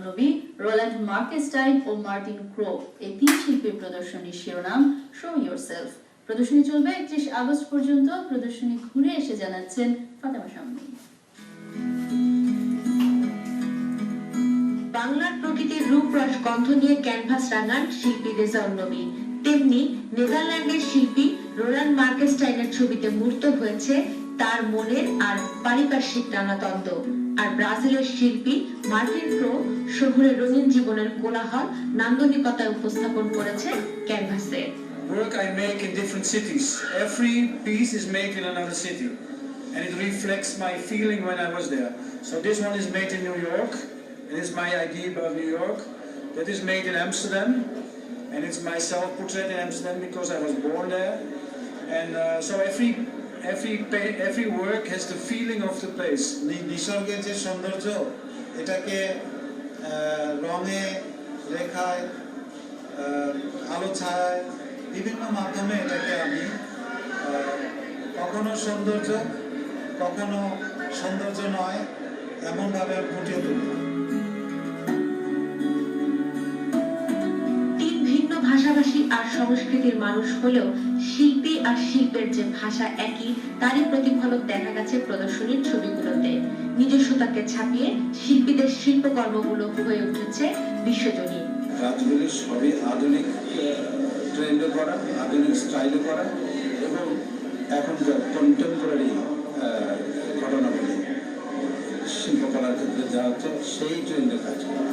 অন্নবী, Roland মার্কেস্টাইন ও Martin Crowe এই তিন শিল্পীর প্রদর্শনীর শিরোনাম শো ইয়োরসেলফ। প্রদর্শনী চলবে 31 আগস্ট পর্যন্ত। প্রদর্শনী ঘুরে এসে জানাচ্ছেন ফাতেমা শাম্মী। বাংলার প্রকৃতির রূপ রস গন্ধ নিয়ে ক্যানভাস রাঙান শিল্পী রেজা অন্নবী। তেমনি নেদারল্যান্ডের শিল্পী রোল্যান্ড মার্কেস্টাইনের ছবিতে মূর্ত হয়েছে তার মনের আর পারিপার্শ্বিক নানাতন্ত্র। আর ব্রাজিলের শিল্পী মার্টিন ক্রো শহুরে রঙিন জীবনের কোলাহল নান্দনিকতায় উপস্থাপন করেছে ক্যানভাসে। Work I make in different cities. Every piece is made in another city, and it reflects my feeling when I was there. So this one is made in New York. It is my idea about New York. That is made in Amsterdam, and it's my self-portrait in Amsterdam because I was born there. And so every work has the feeling of the place. নিসর্গের যে সৌন্দর্য এটাকে রঙে, রেখায়, আলো ছায়ায় বিভিন্ন মাধ্যমে এটাকে আমি কখনো সৌন্দর্য কখনো সৌন্দর্য নয় এমনভাবে ফুটিয়ে তুলি। ভাষাভাষী আর সংস্কৃতির মানুষ হলেও শিল্পী আর শিল্পের যে ভাষা একই, তারই প্রতিফলন দেখা গেছে প্রদর্শনীর ছবিগুলোতে। নিজস্বতাকে ছাপিয়ে শিল্পীদের শিল্পকর্মগুলো হয়ে উঠেছে বিশ্বজনীন। কাজগুলি সবই আধুনিক ট্রেন্ডে করা, আধুনিক স্টাইলে করা এবং এখনকার কন্টেম্পোরারি ঘটনাগুলি শিল্পকলার ক্ষেত্রে যা হচ্ছে সেই ট্রেন্ডে কাজ করা।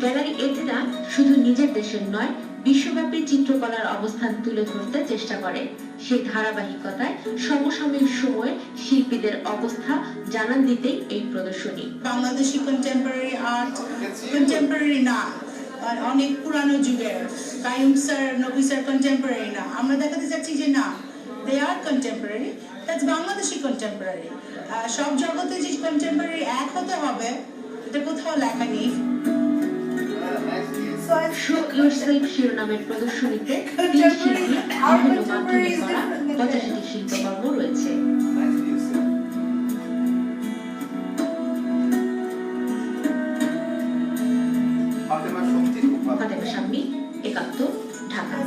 গ্যালারি এতেরা শুধু নিজের দেশের নয়, বিশ্বব্যাপী চিত্রকলার অবস্থান তুলে ধরতে চেষ্টা করে। সেই ধারাবাহিকতায় সমসাময়িক সময়ে শিল্পীদের অবস্থা জানান দিতেই এই প্রদর্শনী। বাংলাদেশি কন্টেম্পোরারি আর্ট কন্টেম্পোরারি না, অনেক পুরানো যুগের। কাইয়ুম স্যার, নবী স্যার কন্টেম্পোরারি না। আমরা দেখাতে চাচ্ছি যে না, দে আর কন্টেম্পোরারি, দ্যাটস বাংলাদেশি কন্টেম্পোরারি। সব জগতে যে কন্টেম্পোরারি এক হতে হবে এটা কোথাও লেখা নেই। শো ইয়োরসেলফ শিরোনামের প্রদর্শনীতে তিন শিল্পী বিভিন্ন মাধ্যমে করা 85টি শিল্পকর্ম রয়েছে। ফাতেমা শাম্মী, একাত্তর, ঢাকা।